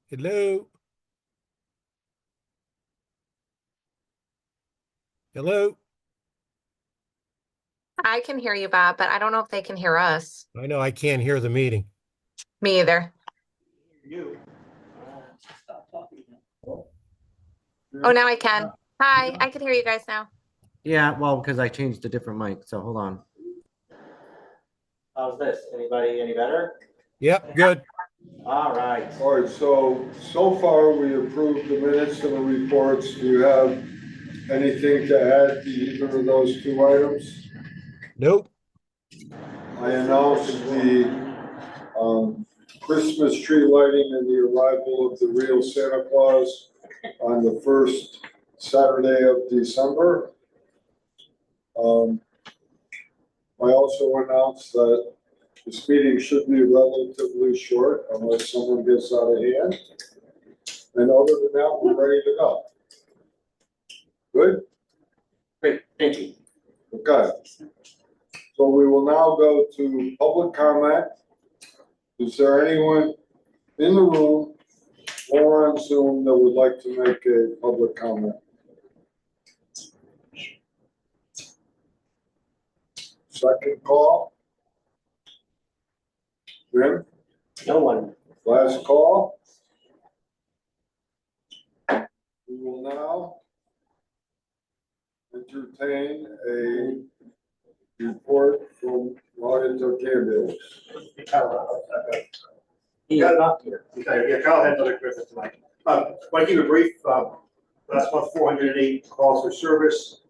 Hello? Hello? I can hear you, Bob, but I don't know if they can hear us. I know I can't hear the meeting. Me either. You. Oh, now I can. Hi, I can hear you guys now. Yeah, well, because I changed a different mic, so hold on. How's this? Anybody any better? Yep, good. All right. All right, so far we approved the minutes and the reports. Do you have anything to add to either of those two items? Nope. I announced the Christmas tree lighting and the arrival of the real Santa Claus on the first Saturday of December. I also announced that this meeting should be relatively short unless someone gets out of hand. And other than that, we're ready to go. Good? Great, thank you. Okay. So we will now go to public comment. Is there anyone in the room or on Zoom that would like to make a public comment? Second call. Jim? No one. Last call. We will now entertain a report from Auditor Campbell. You got it up here. Okay, yeah, Kyle had another question tonight. Want to give a brief, last month, 408 calls for service.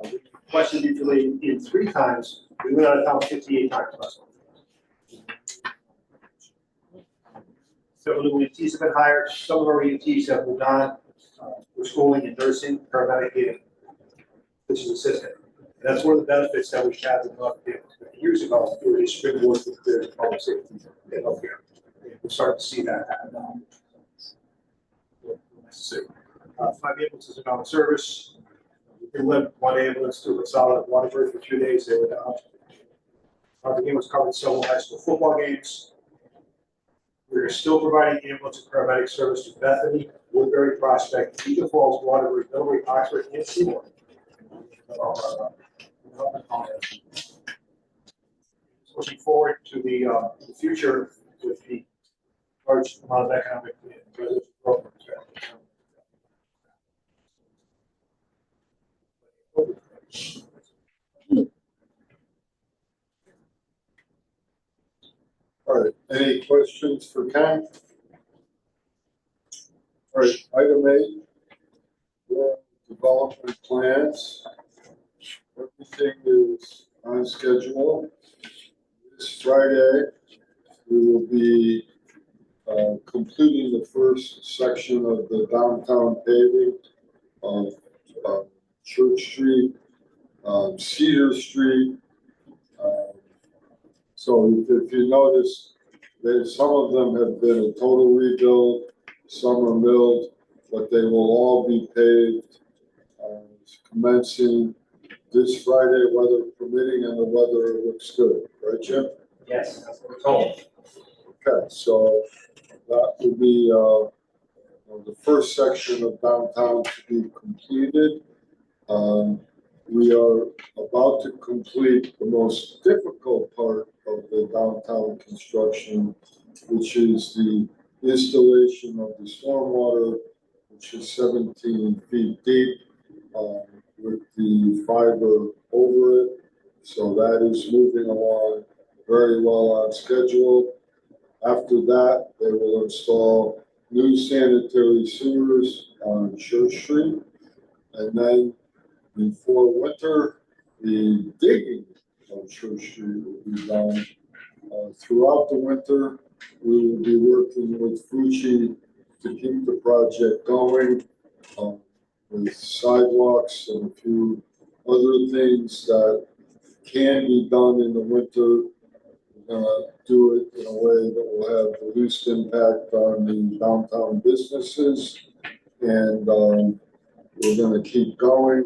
We questioned usually in 3 times. We went out of town 58 times last month. Several new EMTs have been hired. Some of our EMTs have moved on. We're schooling in nursing, paramedic, and physician assistant. And that's one of the benefits that we had years ago. We were just springboard for careers in public safety and healthcare. We're starting to see that happen now. Necessary. 5 ambulances are now in service. We left 1 ambulance to Solid Waterbury for 2 days. They were down. The ambulance covered several high school football games. We're still providing ambulance and paramedic service to Bethany, Woodbury, Prospect, Beacon Falls, Waterbury, Middlebury, Oxford, and Seymour. Looking forward to the future with the large amount of economic programs. All right, any questions for Ken? All right, item 8, development plans. Everything is on schedule. This Friday, we will be completing the first section of the downtown paving of Church Street, Cedar Street. So if you notice, some of them have been a total rebuild, some are milled, but they will all be paved commencing this Friday, weather permitting, and the weather looks good. Right, Jim? Yes, that's what we're told. Okay, so that will be the first section of downtown to be completed. We are about to complete the most difficult part of the downtown construction, which is the installation of the stormwater, which is 17 feet deep, with the fiber over it. So that is moving along very well on schedule. After that, they will install new sanitary sewers on Church Street. And then before winter, the digging on Church Street will be done. Throughout the winter, we will be working with Fuji to keep the project going with sidewalks and a few other things that can be done in the winter. We're gonna do it in a way that will have the least impact on the downtown businesses. and, we're gonna keep going.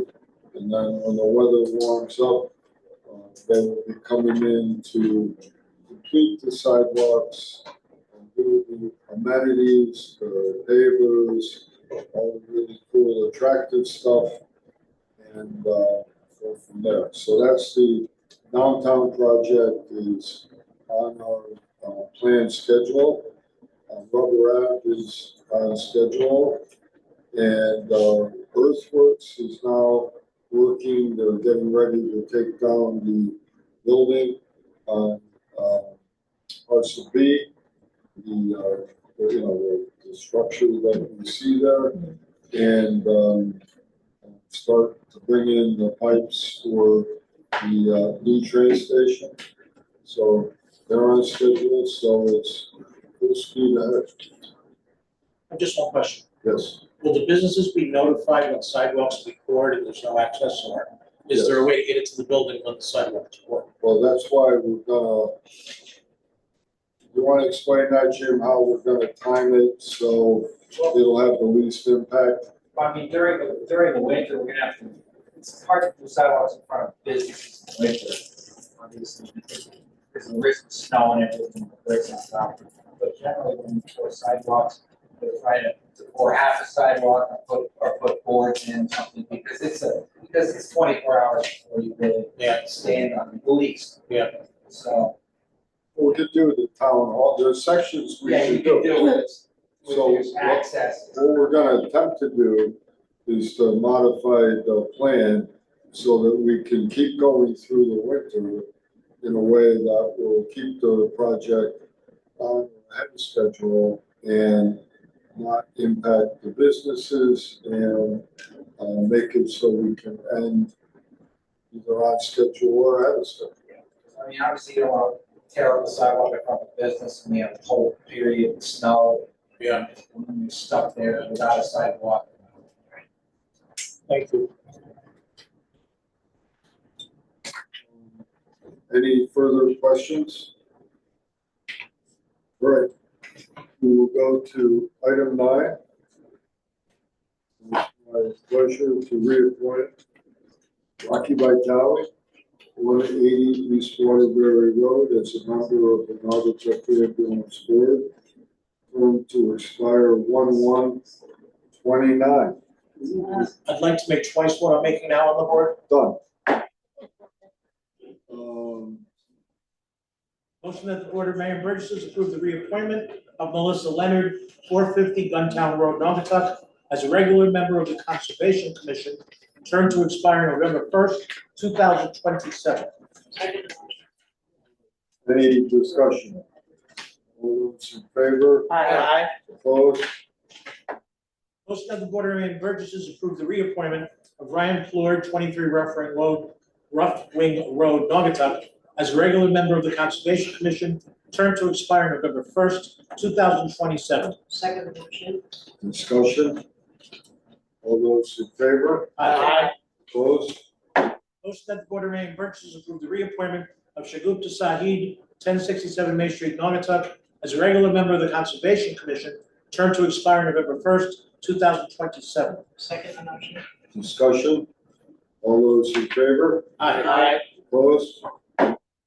And then when the weather warms up, they will be coming in to complete the sidewalks, and do the amenities, the pavers, all the really cool, attractive stuff, and, go from there. So that's the downtown project is on our, planned schedule. Rubber Ave is on schedule, and, Earthworks is now working, they're getting ready to take down the building on, parcel B, the structure that you see there, and, start to bring in the pipes for the, new train station. So they're on schedule, so it's full speed ahead. Just one question. Yes. Will the businesses be notified when sidewalks be poured and there's no access, or is there a way to get into the building when the sidewalks are poured? Well, that's why we're gonna, you wanna explain that, Jim, how we're gonna time it so it'll have the least impact? I mean, during the winter, we're gonna have to, it's hard to do sidewalks in front of businesses in the winter. Obviously, because there's a risk of snow and everything, breaks and stuff. But generally, when you pour sidewalks, they try to pour half a sidewalk or put boards in something, because it's 24 hours before you really stand on the least. Yeah. So. We could do the town hall, there's sections we Yeah, you should can do. do it So with access. what we're gonna attempt to do is to modify the plan so that we can keep going through the winter in a way that will keep the project on ahead of schedule and not impact the businesses, and make it so we can end either on schedule or ahead of schedule. I mean, obviously, you don't want to tear up the sidewalk in front of the business and you have a whole period of snow. Yeah. And you're stuck there without a sidewalk. Thank you. Any further questions? All right, we will go to item 9. It's my pleasure to reappoint Rocky Vitale, 180 East Waterbury Road, as a member of the Naugatuck Ambulance Board, term to expire 1/1/29. I'd like to make twice what I'm making now on the board. Done. Motion that the Board of Mayor and Burgesses approve the reappointment of Melissa Leonard, 450 Guntown Road, Naugatuck, as a regular member of the Conservation Commission, term to expire November 1st, 2027. Any discussion? All those in favor? Aye. Opposed? Motion that the Board of Mayor and Burgesses approve the reappointment of Ryan Floyd, 23 Rough Wing Road, Naugatuck, as a regular member of the Conservation Commission, term to expire November 1st, 2027. Second motion. Discussion? All those in favor? Aye. Opposed? Motion that the Board of Mayor and Burgesses approve the reappointment of Shagupta Sahid, 1067 Main Street, Naugatuck, as a regular member of the Conservation Commission, term to expire November 1st, 2027. Second motion. Discussion? All those in favor? Aye. Opposed?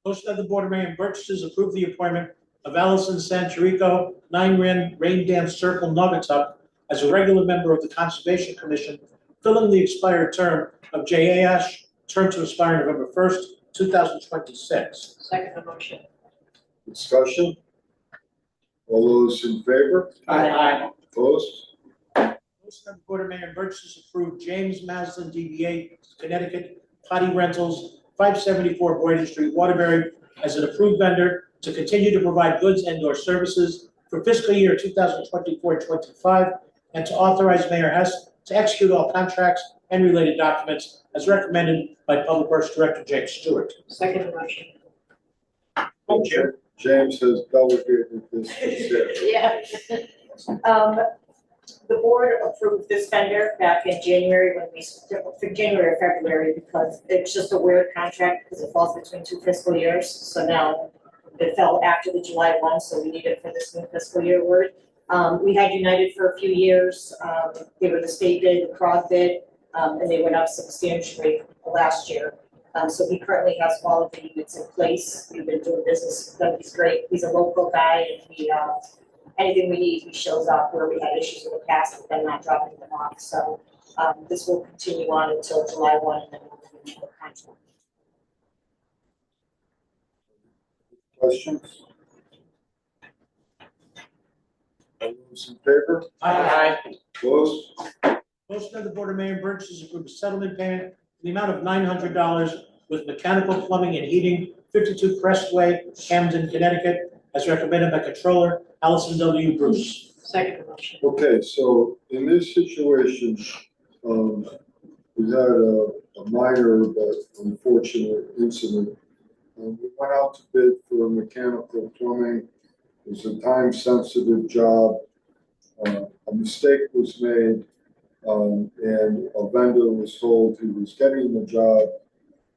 Motion that the Board of Mayor and Burgesses approve the appointment of Allison Sancherico, 9 Rain Dance Circle, Naugatuck, as a regular member of the Conservation Commission, filling the expired term of J. A. Ash, term to expire November 1st, 2026. Second motion. Discussion? All those in favor? Aye. Opposed? Motion that the Board of Mayor and Burgesses approve James Maslin, DBA Connecticut Potty Rentals, 574 Boyden Street, Waterbury, as an approved vendor to continue to provide goods and/or services for fiscal year 2024-25, and to authorize Mayor Hess to execute all contracts and related documents as recommended by Public Works Director James Stewart. Second motion. Thank you. James has delegated this to Sarah. Yeah. The board approved this vendor back in January for January or February, because it's just a weird contract because it falls between 2 fiscal years. So now it fell after the July 1, so we need it for this new fiscal year We had United for a few years. They were the state bid, the CROG bid, and they went up substantially last year. So he currently has all of the units in place. We've been doing business with him. He's great. He's a local guy, and he, anything we need, he shows up where we had issues in the past with them not dropping them off. So this will continue on until July 1, and then we'll do the contract. Questions? All those in favor? Aye. Opposed? Motion of the Board of Mayor and Burgess to approve a settlement payment in the amount of $900 with mechanical plumbing and heating, 52 Crestway, Camden, Connecticut, as recommended by Controller Allison W. Bruce. Second motion. Okay, so in this situation, we had a minor but unfortunate incident. We went out to bid for mechanical plumbing. It was a time-sensitive job. A mistake was made, and a vendor was told he was getting the job.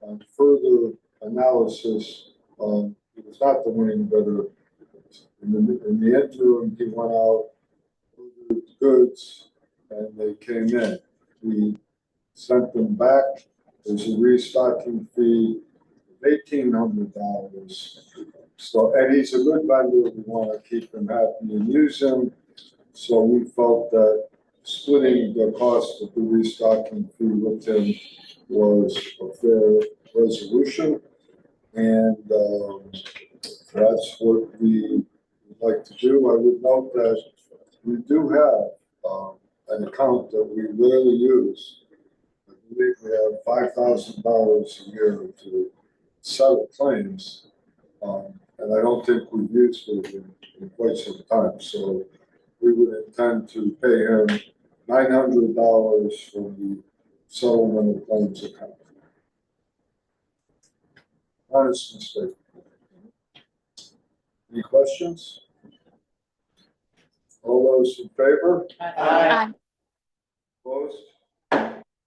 On further analysis, he was not the winning bidder. In the interim, he went out, ordered goods, and they came in. We sent them back. There's a restocking fee of $1,800. So, and he's a good vendor. We want to keep him happy and use him. So we felt that splitting the cost of the restocking fee with him was a fair resolution. And that's what we would like to do. I would note that we do have an account that we rarely use. I believe we have $5,000 a year to settle claims. And I don't think we've used it in quite some time. So we would intend to pay him $900 from the settlement of claims account. Honest mistake. Any questions? All those in favor? Aye. Opposed?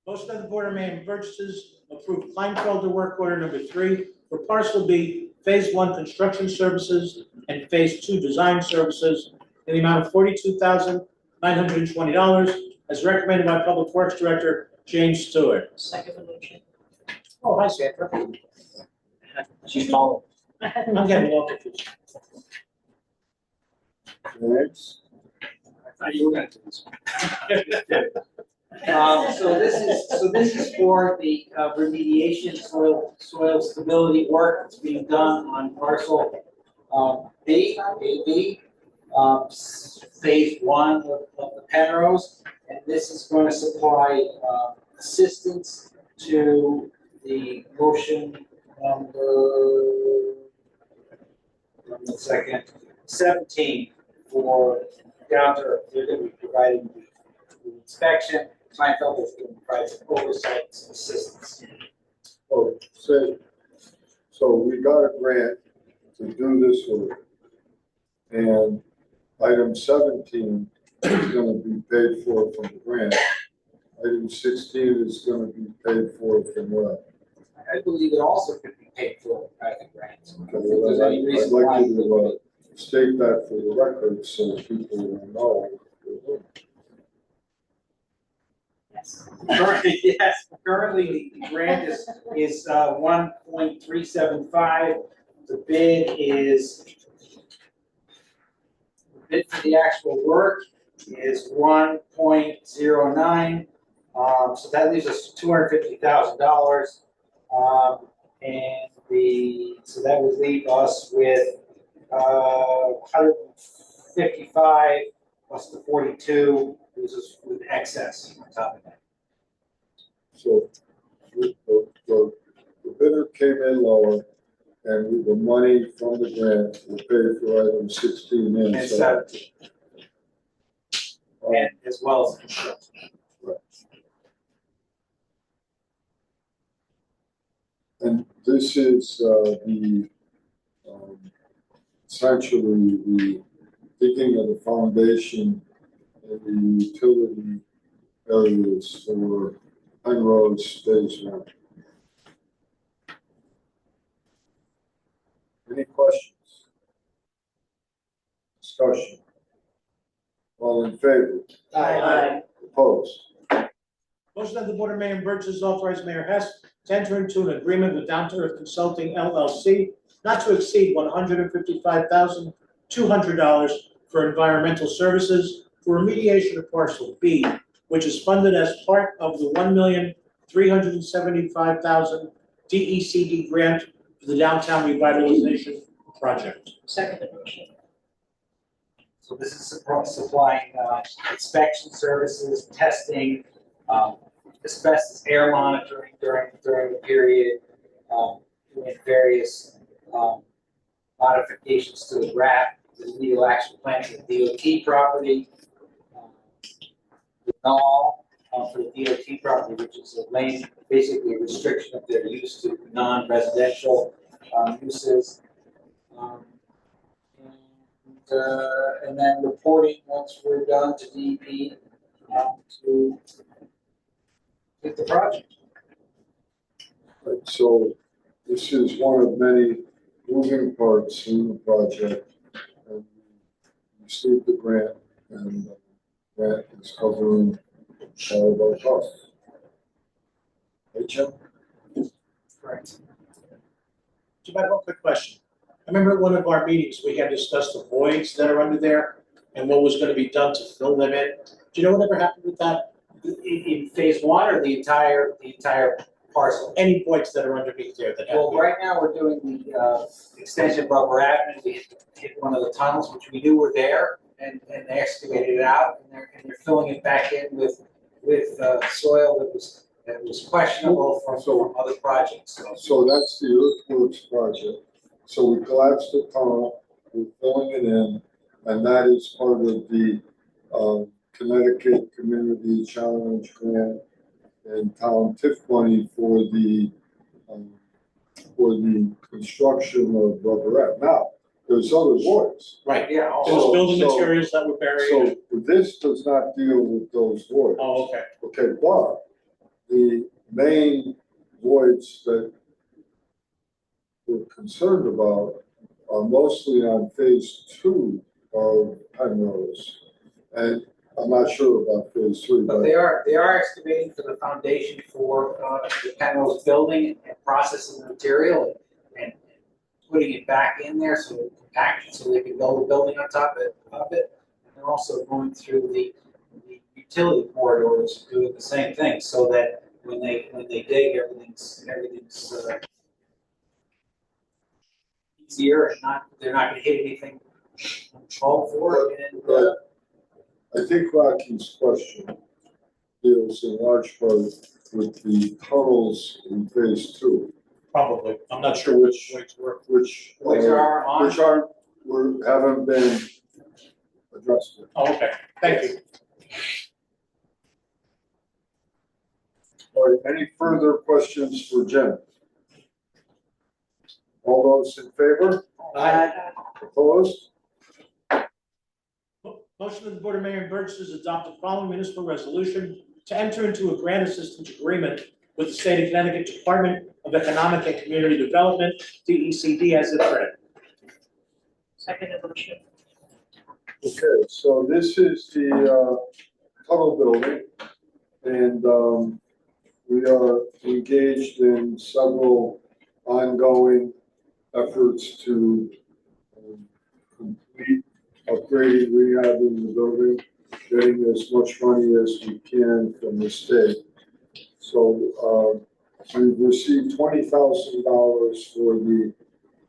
Motion of the Board of Mayor and Burgess approve Kleinfelder work order number 3 for parcel B, Phase 1 construction services and Phase 2 design services in the amount of $42,920 as recommended by Public Works Director James Stewart. Second motion. Oh, hi, Sandra. She's calling. I'm getting a little confused. Next. I thought you were gonna do this. So this is for the remediation soil stability work that's being done on parcel B, phase 1 of the Penrose, and this is going to supply assistance to the motion number 17 for Gounder. They're going to be providing the inspection. Kleinfeld is going to provide some oversight, some assistance. Oh, so we got a grant to do this work. And item 17 is going to be paid for from the grant. Item 16 is going to be paid for from what? I believe it also could be paid for by the grant. Okay, If there's any I'd reason why like it you couldn't to state that for the record so people will know. Currently, yes, currently the grant is 1.375. The bid for the actual work is 1.09. So that leaves us $250,000. So that would leave us with 155 plus the 42, leaves us with excess on top of that. So the bidder came in lower, and with the money from the grant will pay for item 16 and And 17. and as well as construction. And this is essentially the digging of the foundation and the utility areas for Penrose Phase 1. Any questions? Discussion? All in favor? Aye. Opposed? Motion that the Board of Mayor and Burgess authorize Mayor Hess to enter into an agreement with Down to Earth Consulting LLC not to exceed $155,200 for environmental services for remediation of parcel B, which is funded as part of the $1,375,000 DECD grant for the downtown revitalization project. Second motion. So this is supplying inspection services, testing, asbestos air monitoring during the period, doing various modifications to the RAP, the remedial action plan for the DOT property, the null for the DOT property, which is a lane, basically a restriction of their use to non-residential uses. And then reporting once we're done to DEP to get the project. Right, so this is one of many moving parts in the project. And we received the grant, and the grant is covering all of our costs. Hey, Jim? Correct. Jim, I have one quick question. I remember at one of our meetings, we had discussed the voids that are under there and what was gonna be done to fill them in. Do you know whatever happened with that? In phase one or the entire parcel? Any voids that are underneath there that have? Well, right now, we're doing the extension of Rubber Avenue. We hit one of the tunnels, which we knew were there, and they excavated it out, and they're filling it back in with soil that was questionable from other projects. So that's the earthworks project. So we collapsed the tunnel, we're filling it in, and that is part of the Connecticut Community Challenge Grant and town TIF money for the construction of Rubber Ave. Now, there's other voids. Right, Yeah. there's building So- materials that were buried. So this does not deal with those voids. Oh, okay. Okay, but the main voids that we're concerned about are mostly on phase 2 of Penrose. And I'm not sure about phase 3, But but they are excavating for the foundation for the Penrose building and processing the material and putting it back in there so it's compacted so they can build a building on top of it. And they're also going through the utility corridors doing the same thing so that when they dig, everything's easier and they're not going to hit anything called for. And I think Rocky's question deals in large part with the tunnels in phase 2, Probably. I'm not sure which voids were. which haven't been addressed yet. Oh, okay. Thank you. All right, any further questions for Jen? All those in favor? Opposed? Motion of the Board of Mayor and Burgess adopt the following municipal resolution to enter into a grant assistance agreement with the State of Connecticut Department of Economic and Community Development, DECD, as it read. Second motion. Okay, so this is the tunnel building, and we are engaged in several ongoing efforts to complete upgrading, rehabbing the building, getting as much money as we can from the state. So we've received $20,000 for the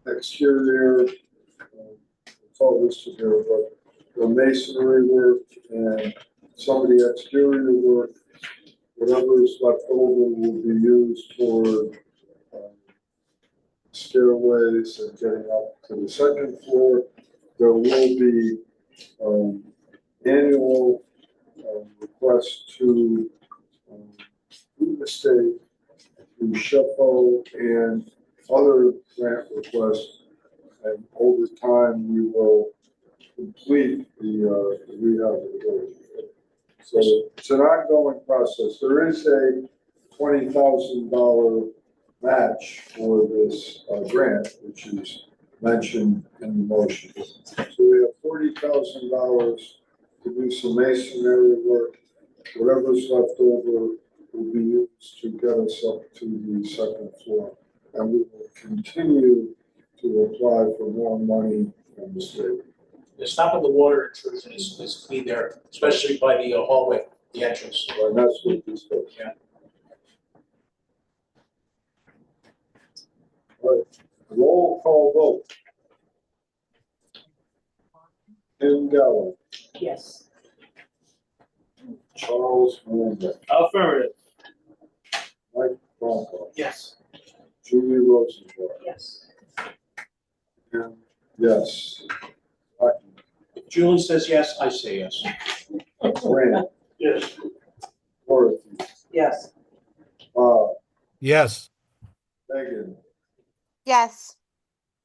exterior, it's all listed here, but the masonry work and some of the exterior work, whatever is left over will be used for stairways and getting up to the second floor. There will be annual requests to the state, to SHPO and other grant requests. And over time, we will complete the rehab of the building. So it's an ongoing process. There is a $20,000 match for this grant, which is mentioned in the motion. So we have $40,000 to do some masonry work. Whatever's left over will be used to get us up to the second floor. And we will continue to apply for more money from the state. The stopping the water intrusion is key there, especially by the hallway, the entrance. And that's what this does. Yeah. All right, roll call vote. Tim Gallo, Yes. Charles Moonves, Affirmative. Mike Bronco, Yes. Julie Rosenthal, Yes. and yes. If Julie says yes, I say yes. Fran, Yes. Dorothy, Yes. Bob, Yes. Megan. Yes.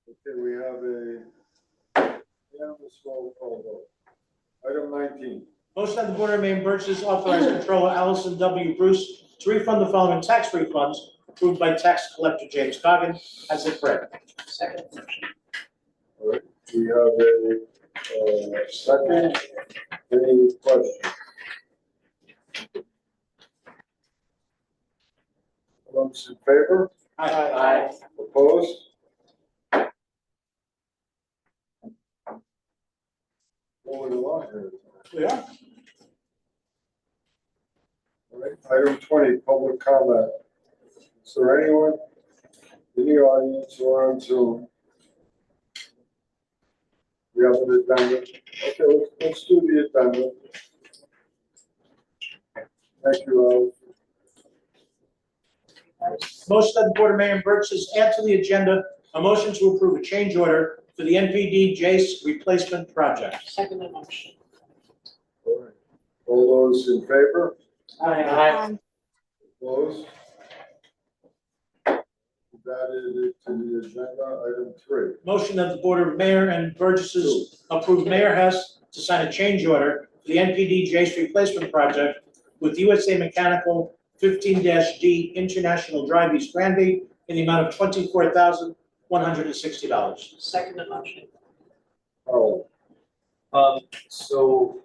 Okay, we have a unanimous roll call vote. Item 19. Motion that the Board of Mayor and Burgess authorize Controller Allison W. Bruce to refund the following tax refunds approved by Tax Collector James Coggin as if read. Second. All right, we have a second. Any questions? All those in favor? Aye. Opposed? Moving along here. We are. All right, item 20, public comment. Is there anyone in the audience or on Zoom? We have an addendum. Okay, let's do the addendum. Thank you, Motion that the Board of Mayor and Burgess add to the agenda a motion to approve a change order for the NPD Jace replacement project. Second motion. All right. All those in favor? Aye. Opposed? We've added it to the agenda, item 3. Motion that the Board of Mayor and Burgesses approve Mayor Hess to sign a change order for the NPD Jace replacement project with USA Mechanical 15-D International Drive East Granby in the amount of $24,160. Second motion. Oh, So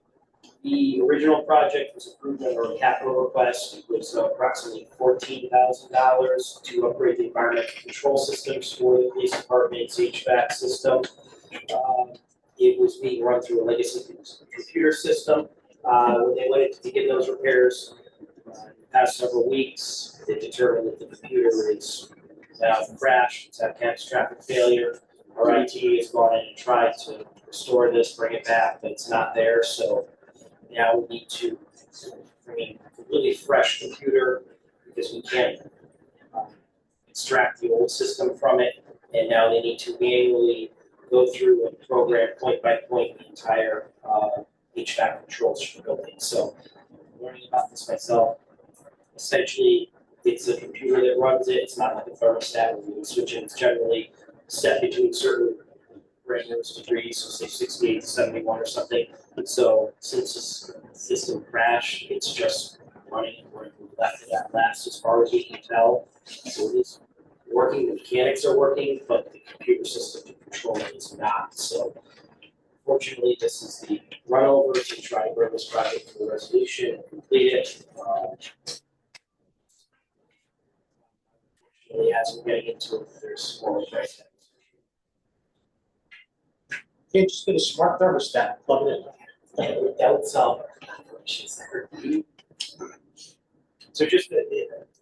the original project was approved under a capital request. It was approximately $14,000 to upgrade the environmental control systems for the police department's HVAC system. It was being run through a legacy computer system. When they went to begin those repairs, in the past several weeks, they determined that the computer is crashed, it's had catastrophic failure. Our IT has gone in and tried to restore this, bring it back, but it's not there. So now we need to bring in a completely fresh computer because we can't extract the old system from it. And now they need to manually go through and program point by point the entire HVAC controls for the building. So I'm learning about this myself. Essentially, it's a computer that runs it. It's not like a thermostat where you can switch it. It's generally set between certain ranges, degrees, so say 68 to 71 or something. So since this system crashed, it's just running where we left it at last as far as we can tell. So it is working, the mechanics are working, but the computer system to control it is not. So fortunately, this is the run over to try to bring this project to a resolution and complete it. As we're getting into it, there's more price tags. Can't just get a smart thermostat, plug it in. That would solve our issues there. So just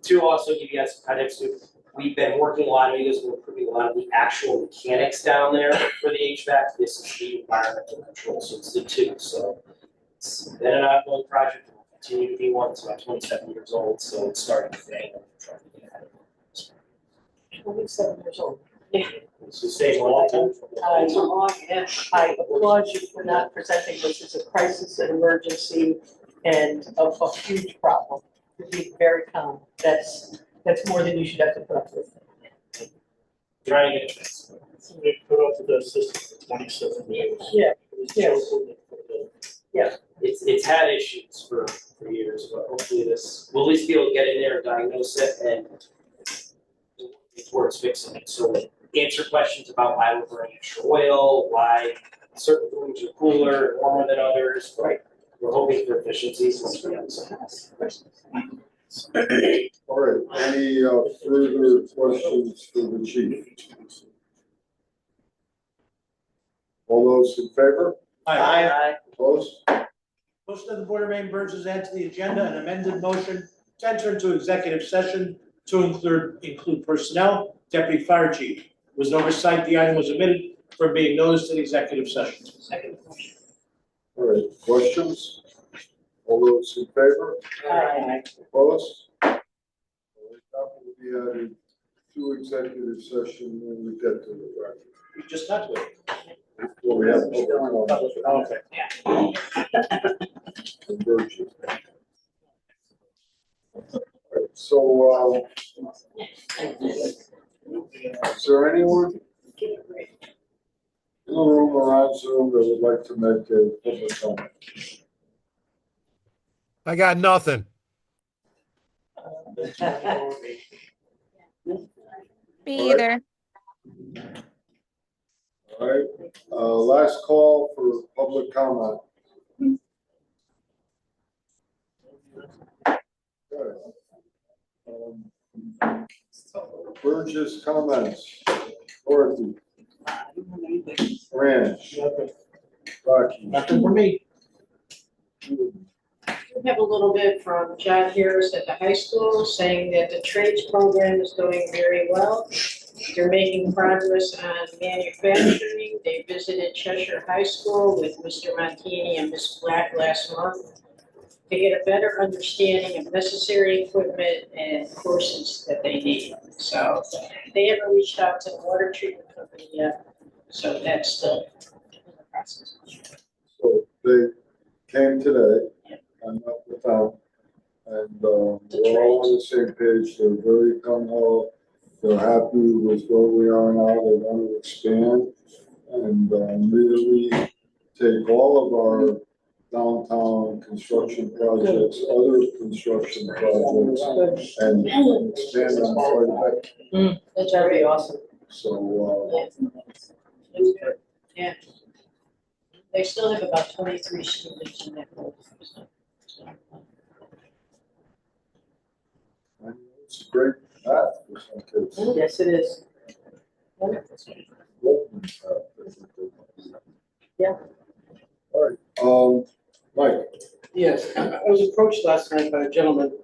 to also give you guys some context, we've been working a lot of you guys, we're improving a lot of the actual mechanics down there for the HVAC. This is the environmental control, so it's the two. So it's been an ongoing project, it will continue to be one. It's about 27 years old, so it's starting to fade. I'm trying to get ahead of it. 27 years old. It's the same one. I applaud you for not presenting this as a crisis and emergency and a huge problem. You're being very calm. That's more than you should have to put up with. Trying to get it. So we put up with that system for 27 years. Yeah, yeah. It's had issues for years, but hopefully we'll at least be able to get in there and diagnose it and it's towards fixing it. So answer questions about why we're burning extra oil, why certain rooms are cooler and warmer than others. Right. we're hoping for efficiencies. All right, any further questions for the chief? All those in favor? Aye. Opposed? Motion of the Board of Maine Burgess add to the agenda an amended motion to enter into executive session to include personnel, deputy fire chief. Was an oversight, the item was omitted from being noticed in executive session. Second motion. All right, questions? All those in favor? Aye. Opposed? All right, that will be added to executive session when we get to the record. We just got to it. Well, we have public comment Okay. and Burgess. All right, so, is there anyone in the room or on Zoom that would like to make a public comment? I got nothing. Me either. All right, last call for public comment. Okay. Burgess comments. Dorothy. Ranch. Rocky. Nothing for me. We have a little bit from John Harris at the high school saying that the trades program is going very well. They're making progress on manufacturing. They visited Cheshire High School with Mr. Montini and Ms. Black last month to get a better understanding of necessary equipment and courses that they need. So they haven't reached out to the water treatment company yet, so that's still in the process. So they came today and met with them, and we're all on the same page. They're very gung ho. They're happy with where we are now. They want to expand and really take all of our downtown construction projects, other construction projects, and expand them quite a bit. That's very awesome. So, Yeah. They still have about 23 students in that group. it's a great path for some kids. Yes, it is. Yeah. All right, Mike. Yes, I was approached last night by a gentleman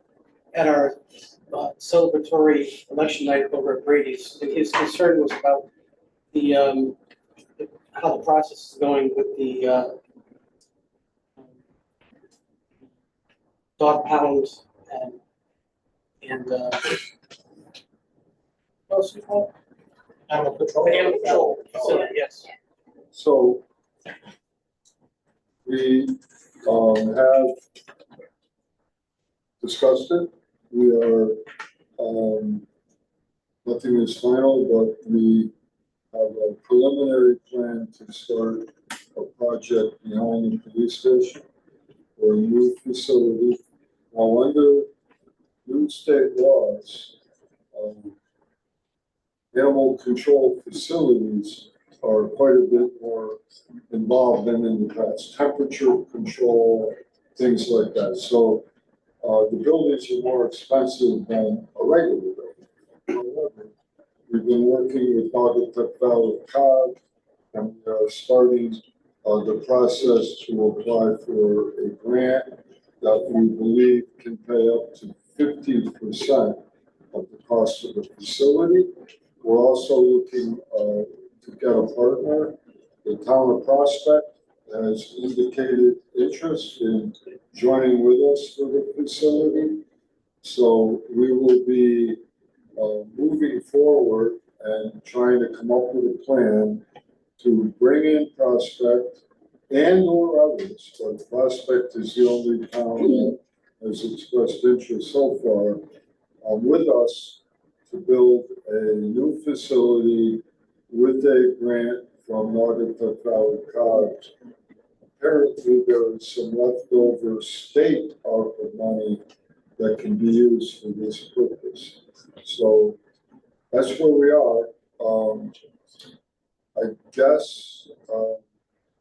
at our celebratory election night over at Brady's. And his concern was about the, how the process is going with the dog pound and what's it called? Animal control. Animal control facility, yes. So we have discussed it. We are, nothing is final, but we have a preliminary plan to start a project behind the police station for a new facility. Now, under new state laws, animal control facilities are quite a bit more involved than in the past. Temperature control, things like that. So the buildings are more expensive than a regular building. However, we've been working with Naugatuck Valley Cog, and we are starting the process to apply for a grant that we believe can pay up to 50% of the cost of the facility. We're also looking to get a partner. The town of Prospect has indicated interest in joining with us for the facility. So we will be moving forward and trying to come up with a plan to bring in Prospect and or others, but Prospect is the only town that has expressed interest so far with us to build a new facility with a grant from Naugatuck Valley College. Apparently, there is some leftover state ARPA money that can be used for this purpose. So that's where we are. I guess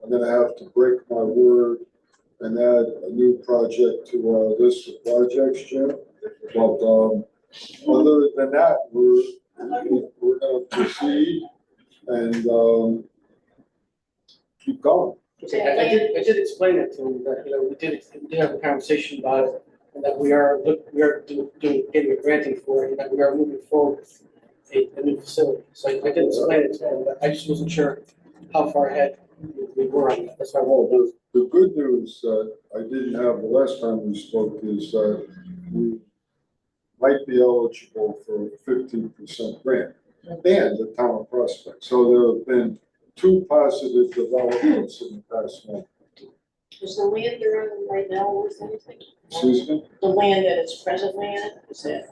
I'm going to have to break my word and add a new project to our list of projects, Jim. But, other than that, we're gonna proceed and, keep going. Okay, I did explain it to him that, we did have a conversation about it, and that we are getting a granting for it, and that we are moving forward with a new facility. So I did explain it to him, but I just wasn't sure how far ahead we were on that. That's why I Well, wanted the good news that I didn't have the last time we spoke is that we might be eligible for 15% grant and the town of Prospect. So there have been 2 positive developments in the past month. Is the land they're on right now worth anything? Excuse me? The land that it's presently in, is that,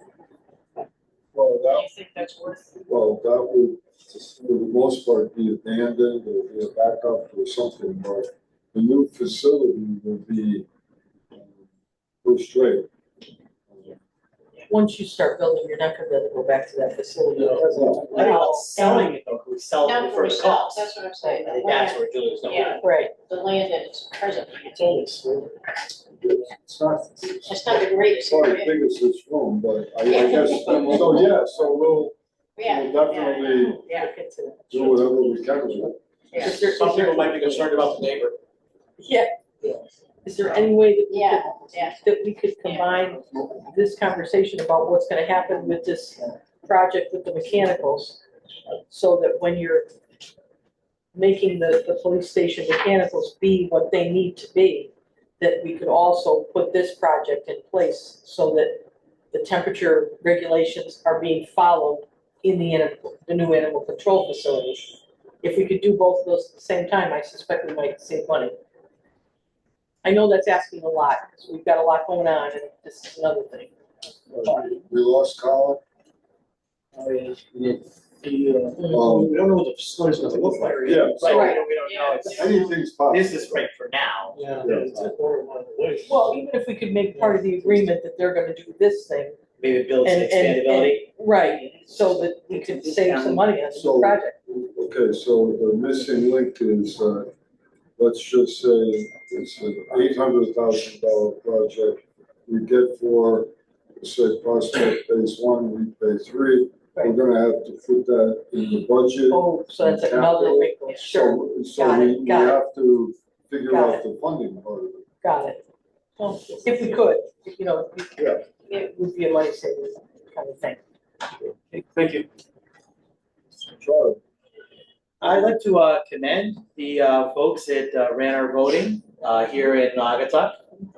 Well, do you think that's worth? that would, for the most part, be abandoned or be a backup or something, but the new facility will be first rate. Once you start building, you're not gonna be able to go back to that facility. It doesn't- What about selling it though? Could we sell Not it for for the sale, cost? that's what I'm saying. I The think that's land, where Julie's going. yeah, Right, the land that it's presently in. it's only small. It's not. It's not the greatest It's not as area. big as this room, but I guess, so yeah, so we'll Yeah. definitely Yeah. look into that. do whatever we can with it. Yeah. Some people might be concerned about the neighbor. Yeah. Is there any way that Yeah, yeah. we could combine this conversation about what's gonna happen with this project with the mechanicals? So that when you're making the police station mechanicals be what they need to be, that we could also put this project in place so that the temperature regulations are being followed in the new animal control facility. If we could do both of those at the same time, I suspect we might save money. I know that's asking a lot, because we've got a lot going on, and this is another thing. We lost Colin. Oh, yeah. We don't know what the facility's gonna look like. Yeah, Right, so we don't know. It's- anything's possible. This is right for now. Yeah. It's a quarter of the way. Well, even if we could make part of the agreement that they're gonna do this thing, Maybe it builds some expandability. right, so that we could save some money on the So- project. Okay, so the missing link is, let's just say it's an $800,000 project. We get for, say, Prospect Phase 1, we pay 3. We're gonna have to put that in the budget. Oh, so that's another wrinkle, sure, So Got it, we got it. have to figure Got out the funding part of it. got it. Well, if we could, Yeah. it would be a lifesaver kind of thing. Thank you. Charlie? I'd like to commend the folks that ran our voting here in Naugatuck,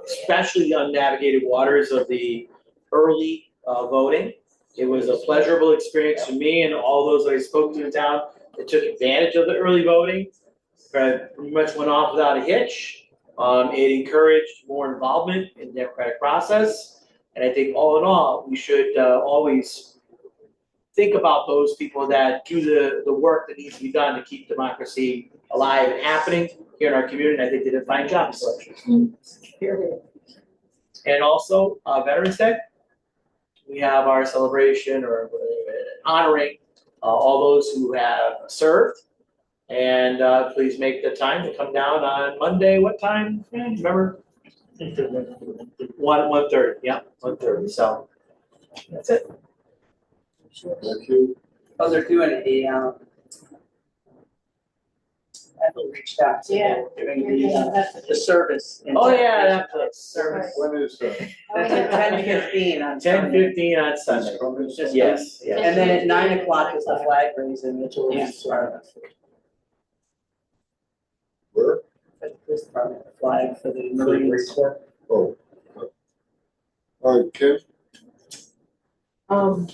especially the unnavigated waters of the early voting. It was a pleasurable experience for me and all those that I spoke to in town that took advantage of the early voting. Pretty much went off without a hitch. It encouraged more involvement in the democratic process. And I think all in all, we should always think about those people that do the work that needs to be done to keep democracy alive and happening here in our community. And I think they did a fine job. And also, Veterans Day, we have our celebration or honoring all those who have served. And please make the time to come down on Monday. What time? Remember? 1:30. Yeah, 1:30. So that's it. Thank you. Oh, they're doing Ethel reached out to them doing the service. in Oh town. yeah, that place. Service. When is that? That's at 10:15 on Sunday. 10:15 on Sunday. Yes, yes. And then at 9 o'clock is the flag raising, which will be in front of us. Where? At the police department, the flag for the Marines. Oh. Okay. All right, Kim? I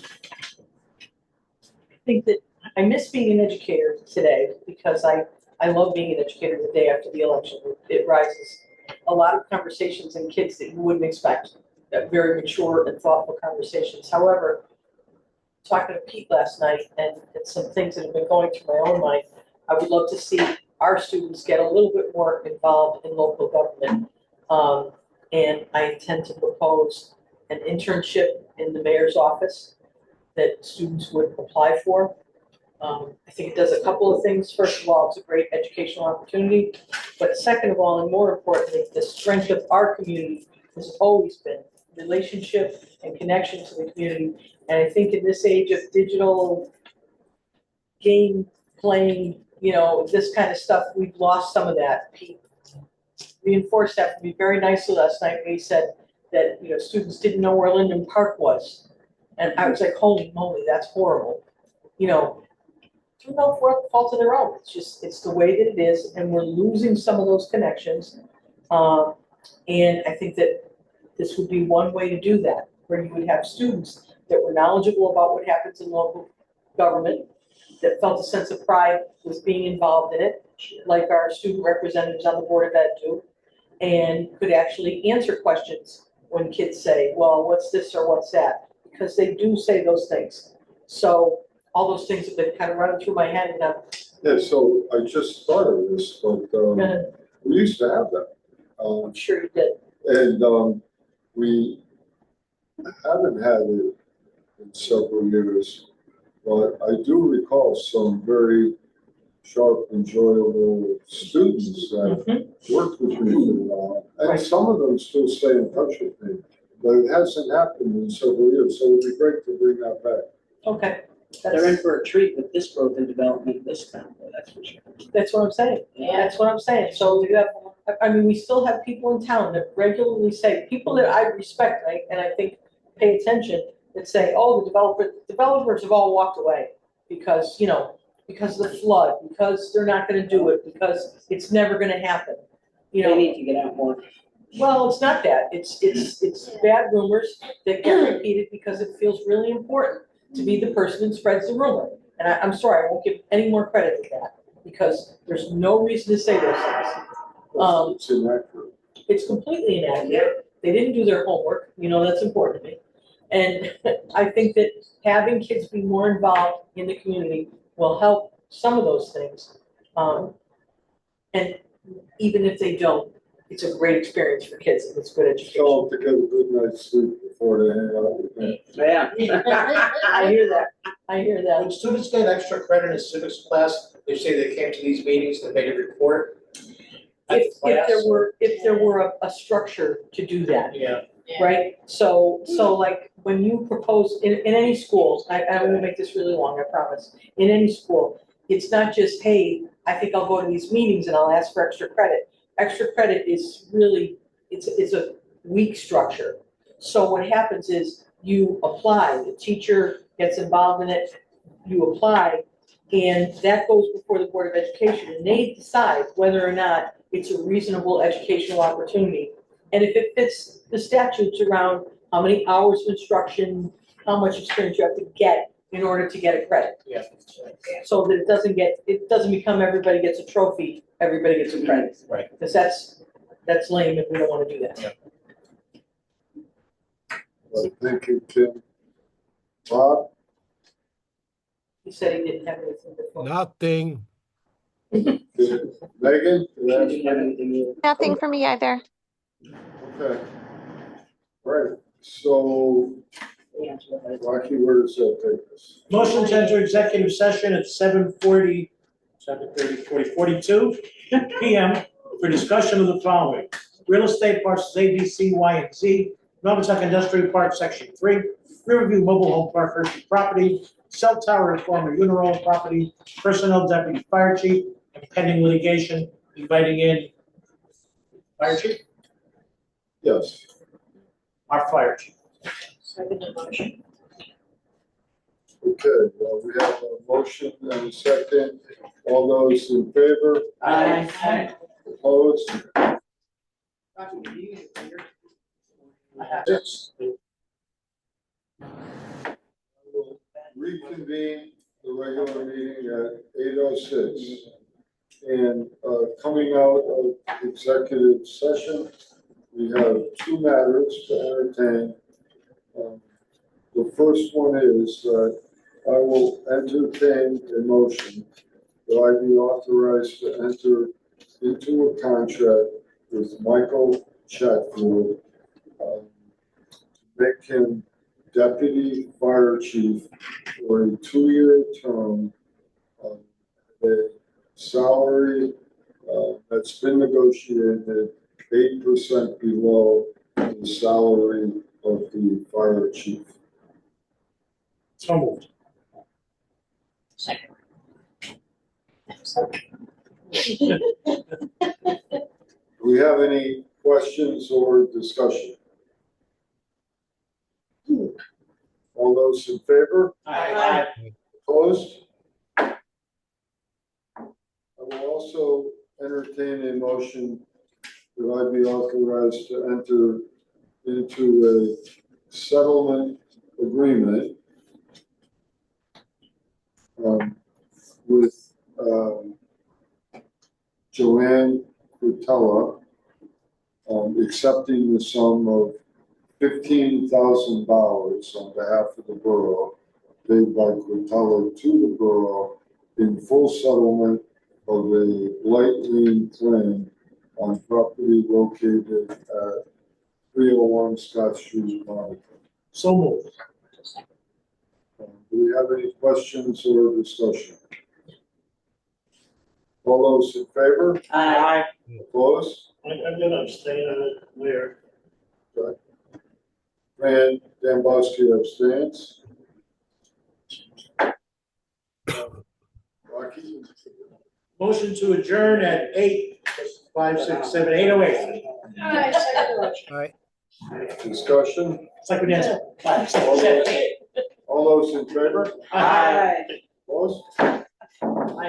think that I miss being an educator today because I love being an educator the day after the election. It rises a lot of conversations in kids that you wouldn't expect, very mature and thoughtful conversations. However, talking to Pete last night and some things that have been going through my own mind, I would love to see our students get a little bit more involved in local government. And I intend to propose an internship in the mayor's office that students would apply for. I think it does a couple of things. First of all, it's a great educational opportunity. But second of all, and more importantly, the strength of our community has always been relationship and connection to the community. And I think in this age of digital game playing, this kind of stuff, we've lost some of that. Pete reinforced that for me very nicely last night when he said that, students didn't know where Linden Park was. And I was like, holy moly, that's horrible. Through no fault of their own. It's the way that it is, and we're losing some of those connections. And I think that this would be one way to do that, where you would have students that were knowledgeable about what happens in local government, that felt a sense of pride with being involved in it, like our student representatives on the Board of Ed do, and could actually answer questions when kids say, well, what's this or what's that? Because they do say those things. So all those things have been kind of running through my head now. Yeah, so I just thought of this, but we used to have that. I'm sure you did. And we haven't had it in several years, but I do recall some very sharp, enjoyable students that worked with me for a while. And some of them still stay in touch with me, but it hasn't happened in several years, so it'd be great to bring that back. Okay. They're in for a treat with this growth and development this time, that's for sure. That's what I'm saying. That's what I'm saying. So you have, we still have people in town that regularly say, people that I respect, right, and I think pay attention, that say, oh, the developers have all walked away because, because of the flood, because they're not gonna do it, because it's never gonna happen. They need to get out more. Well, it's not that. It's bad rumors that get repeated because it feels really important to be the person who spreads the rumor. And I'm sorry, I won't give any more credit to that because there's no reason to say those things. It's inaccurate. It's completely inaccurate. They didn't do their homework, that's important to me. And I think that having kids be more involved in the community will help some of those things. And even if they don't, it's a great experience for kids and it's good education. Tell them to get a good night's sleep before they hang out with me. Yeah. I hear that. When students get extra credit in a civics class, they say they came to these meetings, they made a report. If there were a structure to do that. Yeah. Right? So like when you propose in any schools, I won't make this really long, I promise. In any school, it's not just, hey, I think I'll go to these meetings and I'll ask for extra credit. Extra credit is really, it's a weak structure. So what happens is you apply, the teacher gets involved in it, you apply, and that goes before the Board of Education, and they decide whether or not it's a reasonable educational opportunity. And if it fits the statutes around how many hours of instruction, how much experience you have to get in order to get a credit. Yeah. So that it doesn't become everybody gets a trophy, everybody gets a credit. Right. Because that's lame and we don't want to do that. Yeah. Well, thank you, Kim. Bob? He said he didn't have anything before. Nothing. Megan? Didn't have anything either. Nothing for me either. Okay. All right, so Rocky, where does that take us? Motion to enter executive session at 7:42 PM for discussion of the following. Real estate parcels A, B, C, Y, and Z, Novotuck Industrial Park, Section 3, Riverview Mobile Home Park, Hershey property, cell tower and former Uniroyal property, personnel deputy fire chief, and pending litigation, inviting in fire chief, Yes. our fire chief. Second motion. Okay, well, we have a motion and a second. All those in favor? Aye. Opposed? Yes. We'll reconvene the regular meeting at 8:06. And coming out of executive session, we have two matters to entertain. The first one is that I will entertain a motion that I be authorized to enter into a contract with Michael Chatfield to make him deputy fire chief for a 2-year term a salary that's been negotiated 8% below the salary of the fire chief. So moved. Second. Do we have any questions or discussion? All those in favor? Aye. Opposed? I will also entertain a motion that I be authorized to enter into a settlement agreement with Joanne Cortella, accepting the sum of $15,000 on behalf of the borough, paid by Cortella to the borough in full settlement of a light lien claim on property located at 301 Scott Street, Monaco. So moved. Do we have any questions or discussion? All those in favor? Aye. Opposed? I'm gonna abstain on it, Mayor. Fran Dambowski abstains. Rocky? Motion to adjourn at 8:08. Aye, second motion. All right. Discussion? It's like we dance. 5, 6, 7, 8. All those in favor? Aye. Opposed?